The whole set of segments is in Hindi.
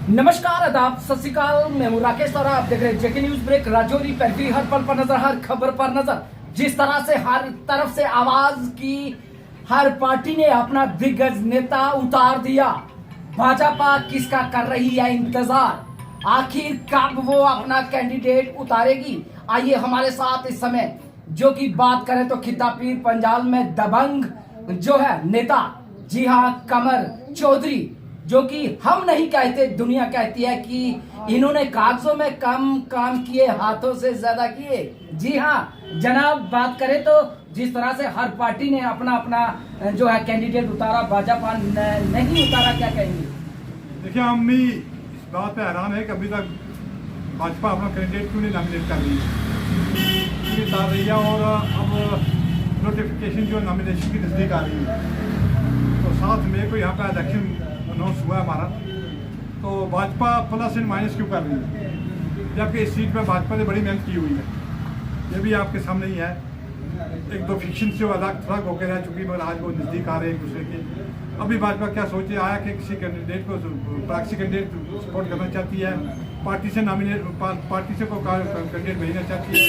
नमस्कार, आदाब, सत श्री अकाल। मैं हूं राकेश और आप देख रहे हैं जेके न्यूज ब्रेक। राजौरी पैरवी, हर पल पर नजर, हर खबर पर नजर। जिस तरह से हर तरफ से आवाज की, हर पार्टी ने अपना दिग्गज नेता उतार दिया। भाजपा किसका कर रही है इंतजार? आखिर कब वो अपना कैंडिडेट उतारेगी? आइए हमारे साथ इस समय जो की बात करें तो खितापीर पंजाल में दबंग जो है नेता, जी हाँ, कमर चौधरी, जो कि हम नहीं कहते, दुनिया कहती है कि इन्होंने कागजों में कम काम किए, हाथों से ज्यादा किए। जी हाँ जनाब, बात करें तो जिस तरह से हर पार्टी ने अपना अपना जो है कैंडिडेट उतारा, भाजपा नहीं उतारा, क्या कहेंगे? देखिए, हम भी इस बात पे हैरान है कि अभी तक भाजपा अपना कैंडिडेट क्यों नहीं नॉमिनेट कर रही है, उतार रही है। और अब नोटिफिकेशन जो नॉमिनेशन की नज़दीक आ रही है, तो 7 मई को यहाँ पे इलेक्शन अनाउंस हुआ है हमारा, तो भाजपा प्लस एंड माइनस क्यों कर रही है, जबकि इस सीट पर भाजपा ने बड़ी मेहनत की हुई है। ये भी आपके सामने ही है। एक दो फिक्शन से अलग थोड़ा होकर रह चुकी, मगर आज वो नज़दीक आ रहे हैं एक दूसरे के। अभी भाजपा क्या सोचे आया कि किसी कैंडिडेट को प्रॉक्सी कैंडिडेट सपोर्ट करना चाहती है, पार्टी से नॉमिनेट, पार्टी से को कैंडिडेट भेजना चाहती है,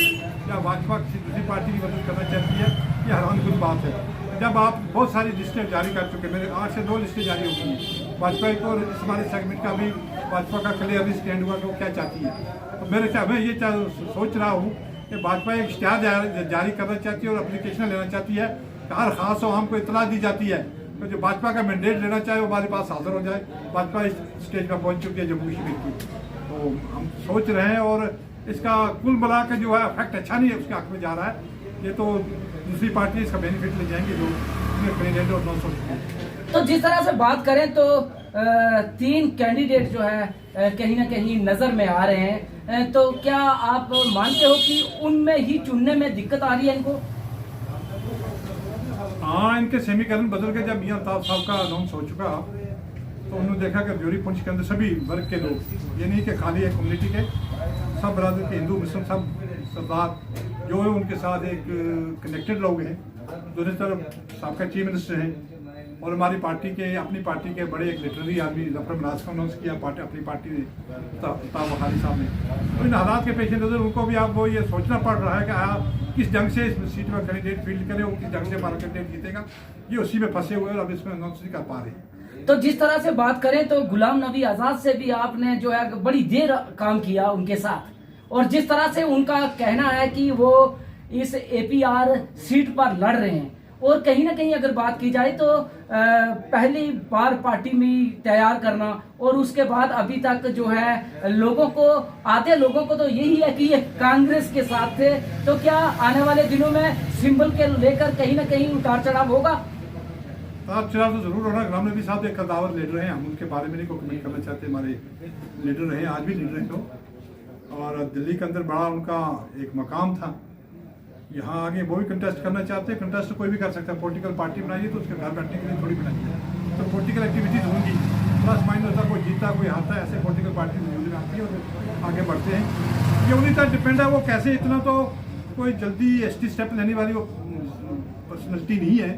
या भाजपा किसी दूसरी पार्टी की मदद करना चाहती है। ये हैरानकुन बात है। जब आप बहुत सारी लिस्टें जारी कर चुके, मेरे 8 से 2 लिस्टें जारी हो गई हैं भाजपा को, इस हमारे सेगमेंट का भी भाजपा का क्लियरली स्टैंड हुआ कि वो क्या चाहती है। तो मैं ये सोच रहा हूँ कि भाजपा एक इश्तिहार जारी करना चाहती है और अप्लीकेशन लेना चाहती है कि हर खास और हमको इतला दी जाती है तो जो भाजपा का मैंडेट लेना चाहे वो हमारे पास हाजिर हो जाए। भाजपा इस स्टेज पर पहुँच चुकी है जम्मू कश्मीर की, तो हम सोच रहे हैं और इसका कुल मिला के जो है इफेक्ट अच्छा नहीं है, उसके हक में जा रहा है। ये तो दूसरी पार्टी इसका बेनिफिट ले जाएंगे जो कैंडिडेट और नॉन सोचते। तो जिस तरह से बात करें तो 3 कैंडिडेट जो है कहीं ना कहीं नजर में आ रहे हैं, तो क्या आप मानते हो कि उनमें ही चुनने में दिक्कत आ रही है इनको? हाँ, इनके समीकरण बदल के जब मियां अल्ताफ साहब का अनाउंस हो चुका तो उन्होंने देखा कि राजौरी पुंछ के अंदर सभी वर्ग के लोग, ये नहीं कि खाली एक कम्युनिटी के, सब बरादर के, हिंदू मुस्लिम सब सरदार जो है उनके साथ एक कनेक्टेड लोग हैं। दूसरी तरफ सबका चीफ मिनिस्टर हैं और हमारी पार्टी के, अपनी पार्टी के बड़े एक लिटरेरी आदमी जफर मनाज का अनाउंस किया अपनी पार्टी ने, बुखारी साहब ने। तो इन हालात के पेश नज़र उनको भी आप वो ये सोचना पड़ रहा है कि आप किस जंग से इस सीट पर कैंडिडेट फील्ड करें और किस जंग से हमारा कैंडिडेट जीतेगा। ये उसी में फंसे हुए और अब इसमें अनाउंस नहीं कर पा रहे। तो जिस तरह से बात करें तो गुलाम नबी आजाद से भी आपने जो है बड़ी देर काम किया उनके साथ, और जिस तरह से उनका कहना है कि वो इस एपीआर सीट पर लड़ रहे हैं, और कहीं ना कहीं अगर बात की जाए तो पहली बार पार्टी में तैयार करना और उसके बाद अभी तक जो है लोगों को, आधे लोगों को तो यही है कि ये कांग्रेस के साथ थे। तो क्या आने वाले दिनों में सिंबल के लेकर कहीं ना कहीं उतार चढ़ाव होगा? उतार चढ़ाव तो जरूर होना। गुलाम नबी साहब एक कदावर लीडर हैं, हम उनके बारे में नहीं कोई कमेंट करना चाहते। हमारे लीडर रहे, आज भी लीडर हैं तो, और दिल्ली के अंदर बड़ा उनका एक मकाम था। यहाँ आगे वो भी कंटेस्ट करना चाहते हैं, कंटेस्ट कोई भी कर सकता है। पॉलिटिकल पार्टी बनाइए तो उसके घर बैठने के लिए थोड़ी बनाई है, तो पॉलिटिकल एक्टिविटीज होंगी, प्लस माइनस होता, कोई जीता कोई हारता है, ऐसे पॉलिटिकल पार्टी यूज आती है और आगे बढ़ते हैं। ये उन्हीं तक डिपेंड है वो कैसे, इतना तो कोई जल्दी एसटी स्टेप लेने वाली वो पर्सनैलिटी नहीं है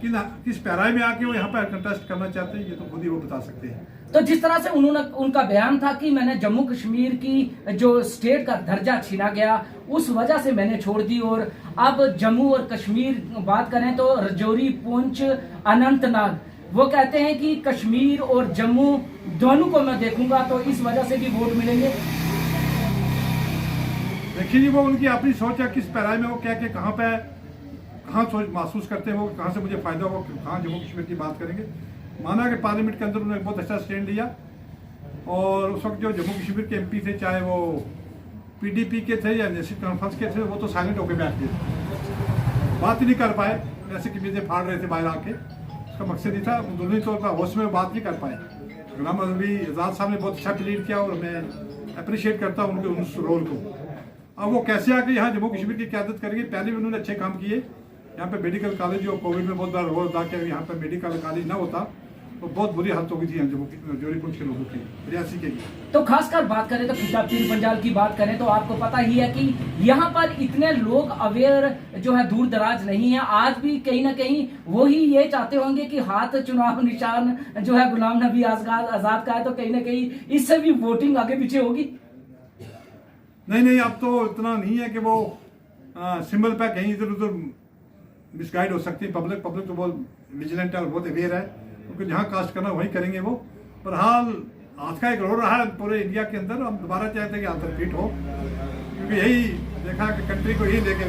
कि किस पैराए में आके वो यहाँ पर कंटेस्ट करना चाहते हैं, ये तो खुद ही वो बता सकते हैं। तो जिस तरह से उनका बयान था कि मैंने जम्मू कश्मीर की जो स्टेट का दर्जा छीना गया उस वजह से मैंने छोड़ दी, और अब जम्मू और कश्मीर बात करें तो राजौरी, पुंछ, अनंतनाग, वो कहते हैं कि कश्मीर और जम्मू दोनों को मैं देखूंगा तो इस वजह से भी वोट मिलेंगे। देखिए जी, वो उनकी अपनी सोच है, किस पैराए में वो क्या के कहाँ पे कहाँ सोच महसूस करते हैं वो, कहाँ से मुझे फायदा हो, कहाँ जम्मू कश्मीर की बात करेंगे। माना कि पार्लियामेंट के अंदर उन्होंने बहुत अच्छा स्टैंड लिया, और उस वक्त जो जम्मू कश्मीर के एमपी थे, चाहे वो पीडीपी के थे या नेशनल कॉन्फ्रेंस के थे, वो तो साइलेंट होकर बैठ गए, बात ही नहीं कर पाए, ऐसे कमीजें फाड़ रहे थे बाहर आके। उसका मकसद ही था, दोनों तौर पर होश में बात नहीं कर पाए। गुलाम नबी आजाद साहब ने बहुत अच्छा प्लीड किया और मैं अप्रिशिएट करता हूँ उनके उस रोल को। अब वो कैसे आके यहाँ जम्मू कश्मीर की क्यादत करेंगे? पहले भी उन्होंने अच्छे काम किए, यहाँ पे मेडिकल कॉलेज और कोविड में बहुत बड़ा रोल अदा किया। यहाँ पर मेडिकल कॉलेज ना होता तो बहुत बुरी हालत हो गई थी जोरीपुंज के लोगों की, रियासी के लिए। तो खासकर बात करें तो किताब पीर पंजाल की बात करें तो आपको पता ही है कि यहाँ पर इतने लोग अवेयर जो है दूर दराज नहीं है। आज भी कहीं ना कहीं वो ही ये चाहते होंगे कि हाथ चुनाव निशान जो है गुलाम नबी आजाद का है, तो कहीं ना कहीं इससे भी वोटिंग आगे पीछे होगी। नहीं, अब तो इतना नहीं है कि वो सिंबल पे कहीं इधर उधर मिसगाइड हो सकती है पब्लिक तो बहुत विजिलेंट है और बहुत अवेयर है, क्योंकि जहाँ कास्ट करना वहीं करेंगे वो। पर हाल आज का एक रोल रहा है पूरे इंडिया के अंदर, हम दोबारा चाहते हैं कि आप रिपीट हो, क्योंकि यही देखा कि कंट्री को यही लेके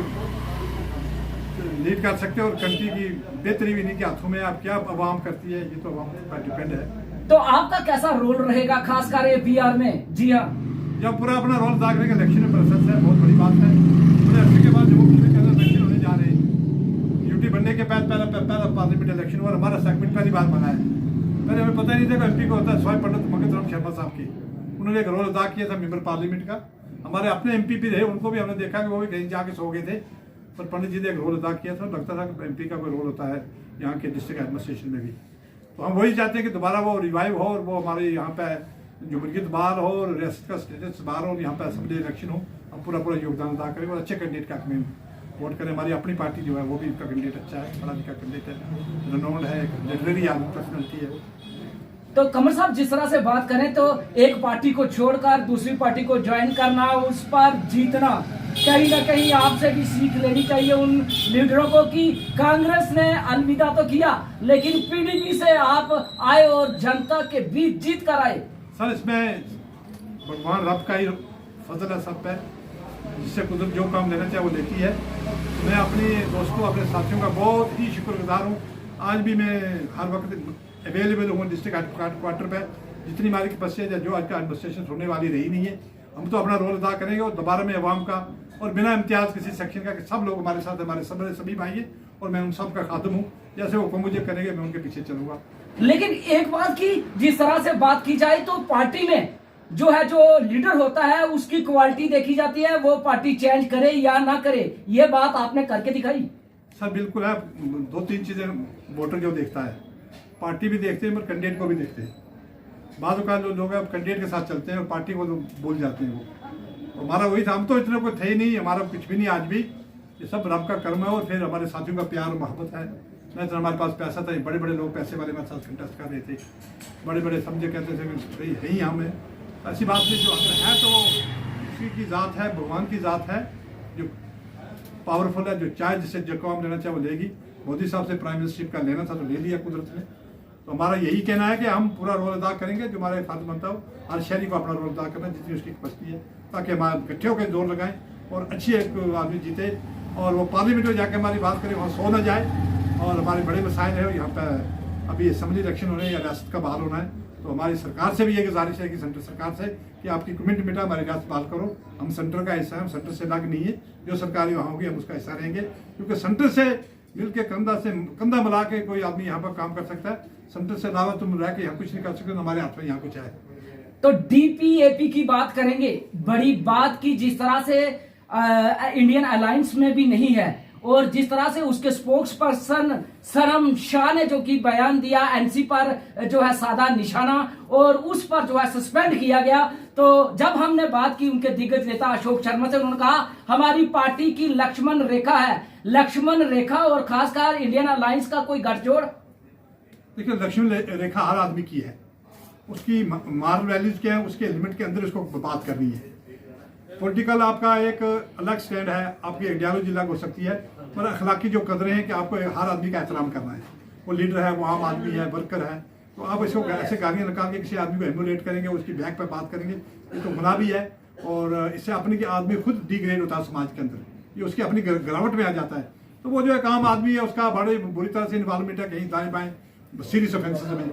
लीड कर सकते हो और कंट्री की बेहतरी भी नहीं के हाथों में। आप क्या आवाम करती है ये तो आवाम पर डिपेंड है। तो आपका कैसा रोल रहेगा खासकर APR में? जी हाँ, जब पूरा अपना रोल अदा करेंगे। इलेक्शन में प्रोसेस है, बहुत बड़ी बात है। पूरे अर्से के बाद जम्मू कश्मीर के अंदर इलेक्शन होने जा रहे हैं। यूटी बनने के बाद पहला पार्लियामेंट इलेक्शन हुआ, हमारा सेगमेंट पहली बार बना है। पहले हमें पता ही नहीं था कि MP को होता है स्वामी पंडित मगत राम शर्मा साहब की। उन्होंने एक रोल अदा किया था मेंबर पार्लियामेंट का। हमारे अपने MP भी रहे, उनको भी हमने देखा कि वो भी कहीं जाके सो गए थे, पर पंडित जी ने एक रोल अदा किया था। लगता था कि MP का कोई रोल होता है यहाँ के डिस्ट्रिक्ट एडमिनिस्ट्रेशन में भी। तो हम वही चाहते हैं कि दोबारा वो रिवाइव हो और वो हमारे यहाँ पे जुमहूरियत बहाल हो और रियासत का स्टेटस बहाल हो, यहाँ पे असेंबली इलेक्शन हो, हम पूरा योगदान अदा करें और अच्छे कैंडिडेट का हमें वोट करें। हमारी अपनी पार्टी जो है वो भी इसका कैंडिडेट अच्छा है, पढ़ा लिखा कैंडिडेट है, रिनोन्ड है, लिटरेरी पर्सनैलिटी है। तो कमर साहब जिस तरह से बात करें तो एक पार्टी को छोड़कर दूसरी पार्टी को ज्वाइन करना, उस पर जीतना, कहीं ना कहीं आपसे भी सीख लेनी चाहिए उन लीडरों को कि कांग्रेस ने अलविदा तो किया लेकिन PDP से आप आए और जनता के बीच जीत कर आए। सर इसमें भगवान रब का ही फजल है सब पे, जिससे कुदरत जो काम लेना चाहे वो लेती है। मैं अपने दोस्तों अपने साथियों का बहुत ही शुक्रगुजार हूँ। आज भी मैं हर वक्त अवेलेबल हूँ डिस्ट्रिक्ट हेडक्वार्टर पे। जितनी हमारी कैपेसिटी है जो आज का एडमिनिस्ट्रेशन होने वाली रही नहीं है, हम तो अपना रोल अदा करेंगे और दोबारा में अवाम का और बिना इम्तियाज किसी सेक्शन का कि सब लोग हमारे साथ, हमारे सभी भाई हैं और मैं उन सब का खादम हूँ। जैसे वो मुझे करेंगे मैं उनके पीछे चलूंगा। लेकिन एक बात की जिस तरह से बात की जाए तो पार्टी में जो है जो लीडर होता है उसकी क्वालिटी देखी जाती है, वो पार्टी चेंज करे या ना करे, ये बात आपने करके दिखाई। सर बिल्कुल है, 2-3 चीजें वोटर जो देखता है, पार्टी भी देखते हैं और कैंडिडेट को भी देखते हैं। बाद लोग अब कैंडिडेट के साथ चलते हैं और पार्टी को तो भूल जाते हैं। वो हमारा वही था, हम तो इतने कोई थे ही नहीं, हमारा कुछ भी नहीं आज भी, ये सब रब का कर्म है और फिर हमारे साथियों का प्यार और मोहब्बत है। नहीं तो हमारे पास पैसा था, बड़े बड़े लोग पैसे वाले हमारे साथ कंटेस्ट कर रहे थे, बड़े बड़े समझे कहते थे भाई है ही हम है। ऐसी बात नहीं, जो अगर है तो उसी की ज़ात है, भगवान की ज़ात है जो पावरफुल है, जो चाहे जिससे जो काम लेना चाहे वो लेगी। मोदी साहब से प्राइम मिनिस्टरशिप का लेना था तो ले लिया कुदरत ने। तो हमारा यही कहना है कि हम पूरा रोल अदा करेंगे जो हमारे फर्ज बनता हो। हर शहरी को अपना रोल अदा करना जितनी उसकी कैपेसिटी है, ताकि हमारे इकट्ठे होकर जोर लगाएं और अच्छी एक आदमी जीते और वो पार्लियामेंट में जाके हमारी बात करें, वहाँ सो न जाए। और हमारे बड़े मसाइल है यहाँ पर, अभी असेंबली इलेक्शन होने या रियासत का बहाल होना है, तो हमारी सरकार से भी ये गुजारिश है कि सेंटर सरकार से कि आपकी कमिटमेंट मिटा, हमारी रियासत बहाल करो। हम सेंटर का हिस्सा है, हम सेंटर से अलग नहीं है, जो सरकारी वहाँ होगी हम उसका हिस्सा रहेंगे, क्योंकि सेंटर से मिलकर कंधा मिला के कोई आदमी यहाँ पर काम कर सकता है। सेंटर से अलावा तुम रह के यहाँ कुछ नहीं कर सकते, हमारे हाथ में यहाँ कुछ है। तो DPAP की बात करेंगे, बड़ी बात की जिस तरह से इंडियन अलायंस में भी नहीं है और जिस तरह से उसके स्पोक्स पर्सन सरम शाह ने जो कि बयान दिया NC पर जो है साधा निशाना और उस पर जो है सस्पेंड किया गया। तो जब हमने बात की उनके दिग्गज नेता अशोक शर्मा से, उन्होंने कहा हमारी पार्टी की लक्ष्मण रेखा है, लक्ष्मण रेखा और खासकर इंडियन अलायंस का कोई गठजोड़। देखिए लक्ष्मण रेखा हर आदमी की है, उसकी मॉरल वैल्यूज क्या है, उसके एलिमेंट के अंदर उसको बात करनी है। पॉलिटिकल आपका एक अलग स्टैंड है, आपकी आइडियोलॉजी अलग हो सकती है, पर अखलाकी जो कदरें हैं कि आपको हर आदमी का एहतराम करना है। वो लीडर है, वो आम आदमी है, वर्कर है, तो आप इसको ऐसे गालियाँ निकाल के किसी आदमी को एमुलेट करेंगे, उसकी बैक पर बात करेंगे, ये तो गुनाह भी है और इससे अपने के आदमी खुद डिग्रेड होता है समाज के अंदर, ये उसकी अपनी गिरावट में आ जाता है। तो वो जो एक आम आदमी है उसका बड़े बुरी तरह से इन्वॉल्वमेंट है कहीं दाएं बाएं सीरियस ऑफेंसेस में,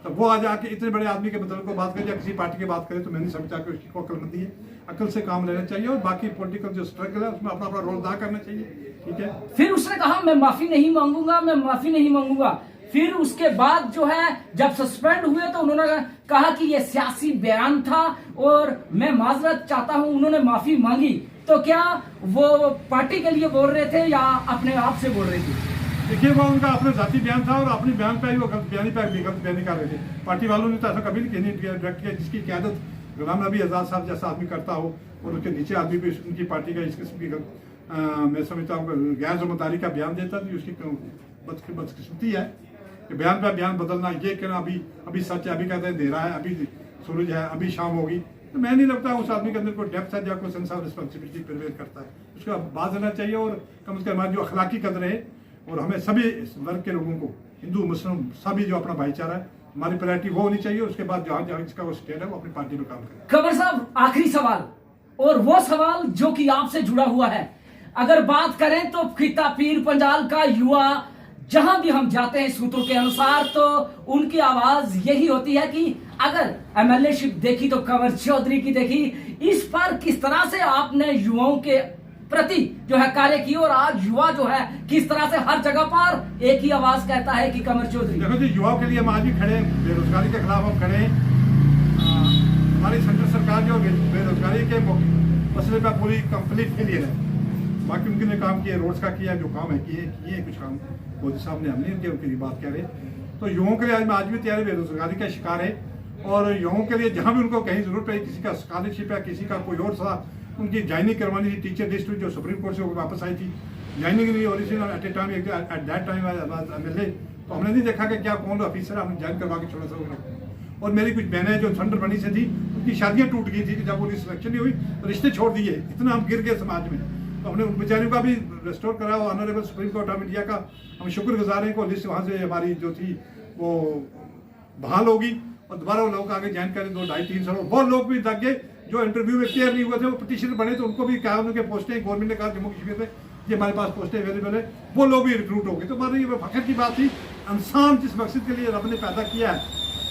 तो वो आ जाके इतने बड़े आदमी के मतलब को बात करे या किसी पार्टी की बात करे, तो मैं नहीं समझता कि उसकी को अक्लमंदी है। अकल से काम लेना चाहिए और बाकी पॉलिटिकल जो स्ट्रगल है उसमें अपना अपना रोल अदा करना चाहिए। ठीक है, फिर उसने कहा मैं माफी नहीं मांगूंगा, मैं माफी नहीं मांगूंगा। फिर उसके बाद जो है जब सस्पेंड हुए तो उन्होंने कहा कि ये सियासी बयान था और मैं माजरत चाहता हूं, उन्होंने माफी मांगी। तो क्या वो पार्टी के लिए बोल रहे थे या अपने आप से बोल रहे थे? देखिए वो उनका अपना जाति बयान था और अपनी बयान पे ही वो गलत बयानी कर रहे थे। पार्टी वालों ने तो ऐसा कभी नहीं डायरेक्ट किया जिसकी क़यादत गुलाम नबी आज़ाद साहब जैसा आदमी करता हो और उसके नीचे आदमी भी उनकी पार्टी का इस किस्म की मैं समझता हूँ गैर जिम्मेदारी का बयान देता तो उसकी बदकिस्मती है कि बयान पर बयान बदलना, ये कहना अभी सच है, अभी कहते हैं अंधेरा है, अभी सूरज है, अभी शाम होगी। तो मैं नहीं लगता उस आदमी के अंदर कोई डेप्थ है या कोई सेंस ऑफ रिस्पॉन्सिबिलिटी प्रिवेल करता है। उसका बात देना चाहिए और कम से कम हमारी जो अखलाकी कदर है और हमें सभी वर्ग के लोगों को, हिंदू मुस्लिम सभी जो अपना भाईचारा है, हमारी प्रायोरिटी वो होनी चाहिए। उसके बाद जहाँ जहाँ जिसका वो स्टेट है वो अपनी पार्टी में काम करे। खबर साहब, आखिरी सवाल और वो सवाल जो कि आपसे जुड़ा हुआ है। अगर बात करें तो खिता पीर पंजाल का युवा जहां भी हम जाते हैं सूत्रों के अनुसार तो उनकी आवाज यही होती है कि अगर एमएलए शिप देखी तो कंवर चौधरी की देखी। इस पर किस तरह से आपने युवाओं के प्रति जो है कार्य की और आज युवा जो है किस तरह से हर जगह पर एक ही आवाज कहता है कि कंवर चौधरी। देखो जी, युवाओं के लिए हम आज भी खड़े हैं, बेरोजगारी के खिलाफ हम खड़े हैं। हमारी सेंट्रल सरकार जो बेरोजगारी के मसले पर पूरी कंप्लीट फेलियर है। बाकी उनके ने काम किया, रोड्स का किया, जो काम है किए कुछ काम मोदी साहब ने हमने उनकी बात कह रहे। तो युवाओं के लिए आज भी तैयार बेरोजगारी का शिकार है और युवाओं के लिए जहाँ भी उनको कहीं जरूरत पड़े, किसी का स्कॉलरशिप है, किसी का कोई और सा उनकी ज्वाइनिंग करवानी थी। टीचर लिस्ट जो सुप्रीम कोर्ट से वापस आई थी, ज्वाइनिंग नहीं हो रही थी एट दैट टाइम एमएलए। तो हमने नहीं देखा कि क्या कौन ऑफिसर हमने ज्वाइन करवा के छोड़ा सा। और मेरी कुछ बहनें जो सेंटर बनी से थी उनकी शादियां टूट गई थी जब उनकी सिलेक्शन नहीं हुई, रिश्ते छोड़ दिए। इतना हम गिर गए समाज में। तो हमने उन बेचारियों का भी रेस्टोर करा। Honourable supreme court of India का हम शुक्रगुजार हैं को लिस्ट वहाँ से हमारी जो थी वो बहाल होगी और दोबारा वो लोग आगे ज्वाइन करें। 2, 2.5, 3 साल बहुत लोग भी लग गए जो इंटरव्यू में क्लियर नहीं हुए थे, वो पिटीशन बने तो उनको भी क्या उनके पोस्टें गवर्नमेंट ने कहा जम्मू कश्मीर में ये हमारे पास पोस्टें अवेलेबल है, वो लोग भी रिक्रूट हो गए। तो हमारी ये फख्र की बात थी। इंसान जिस मकसद के लिए रब ने पैदा किया है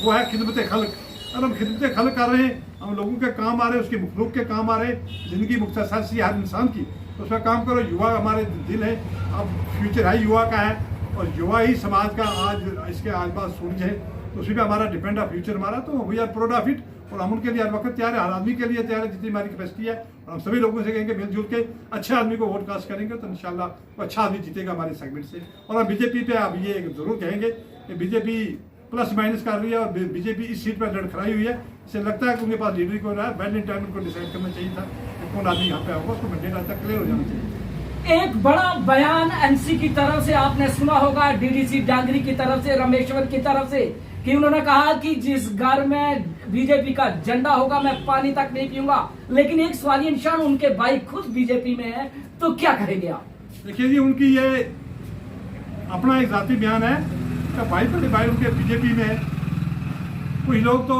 वो है खिदमत खल्क। और हम खिदमत खल्क कर रहे हैं, हम लोगों के काम आ रहे हैं, उसकी मखलूक के काम आ रहे हैं, जिंदगी मुख्तसर सी हर इंसान की। तो उसका काम करो। युवा हमारे दिल है, अब फ्यूचर है युवा का है और युवा ही समाज का आज इसके आसपास सूरज है। तो उसी पर हमारा डिपेंड है फ्यूचर हमारा। तो we are proud of it और हम उनके लिए हर वक्त तैयार है, हर आदमी के लिए तैयार है जितनी हमारी कैपेसिटी है। और हम सभी लोगों से कहेंगे मिलजुल के अच्छे आदमी को वोट कास्ट करेंगे तो इंशाल्लाह वो अच्छा आदमी जीतेगा हमारे सेगमेंट से। और हम बीजेपी पे अब ये जरूर कहेंगे कि बीजेपी प्लस माइनस कर रही है और बीजेपी इस सीट पर लड़खड़ाई हुई है। इसे लगता है कि उनके पास लीडर को रहा है। बैड टाइम उनको डिसाइड करना चाहिए था कि कौन आदमी यहाँ पे आऊगा, उसको मैंडेट आज तक क्लियर हो जाना चाहिए। एक बड़ा बयान एनसी की तरफ से आपने सुना होगा, डीडीसी डांगरी की तरफ से, रामेश्वर की तरफ से, कि उन्होंने कहा कि जिस घर में बीजेपी का झंडा होगा मैं पानी तक नहीं पीऊंगा। लेकिन एक सवालिया निशान, उनके भाई खुद बीजेपी में है, तो क्या कहेंगे आप? देखिए जी, उनकी ये अपना एक जाती बयान है कि भाई बड़े भाई उनके बीजेपी में है। कुछ लोग तो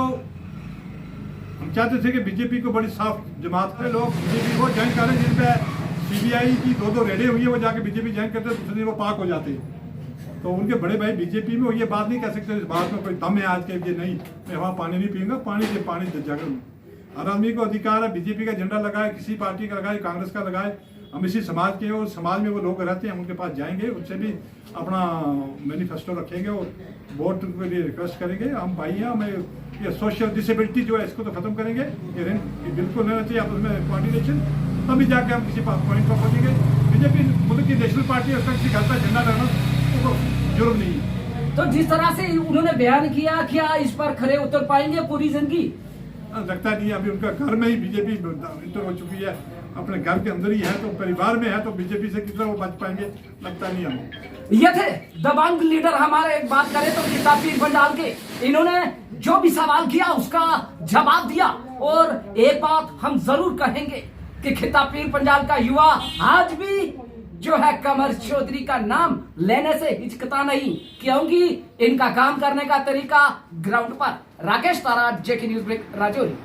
हम चाहते थे कि बीजेपी को बड़ी साफ जमात है, लोग बीजेपी को ज्वाइन करें जिन पे सीबीआई की 2 रेडें हुई है, वो जाके बीजेपी ज्वाइन करते हैं, दूसरे दिन वो पाक हो जाते हैं। तो उनके बड़े भाई बीजेपी में, वो ये बात नहीं कह सकते इस बात में कोई दम है आज के ये नहीं मैं वहाँ पानी नहीं पीऊंगा, पानी जगह। हर आदमी को अधिकार है बीजेपी का झंडा लगाए, किसी पार्टी का लगाए, कांग्रेस का लगाए। हम इसी समाज के और समाज में वो लोग रहते हैं, हम उनके पास जाएंगे, उनसे भी अपना मैनिफेस्टो रखेंगे और वोट के लिए रिक्वेस्ट करेंगे। हम भाई हैं, हमें ये सोशल डिसेबिलिटी जो है इसको तो खत्म करेंगे। ये बिल्कुल रहना चाहिए आपस में कोऑर्डिनेशन, तभी जाके हम किसी पॉइंट पर पहुँचेंगे। बीजेपी मुल्क की नेशनल पार्टी है, उसका किसी घर का झंडा रहना तो जुर्म नहीं है। तो जिस तरह से उन्होंने बयान किया, क्या इस पर खरे उतर पाएंगे पूरी जिंदगी? लगता नहीं है। अभी उनका घर में ही बीजेपी इंटर हो चुकी है, अपने घर के अंदर ही है, तो परिवार में है, तो बीजेपी से कितना वो बच पाएंगे लगता नहीं हमें। ये थे दबंग लीडर हमारे। एक बात करें तो खिता पीर पंजाल के, इन्होंने जो भी सवाल किया उसका जवाब दिया। और एक बात हम जरूर कहेंगे कि खिता पीर पंजाल का युवा आज भी जो है कंवर चौधरी का नाम लेने से हिचकता नहीं, क्योंकि इनका काम करने का तरीका ग्राउंड पर। राकेश तारा, जेके न्यूज़ ब्रेक, राजौरी।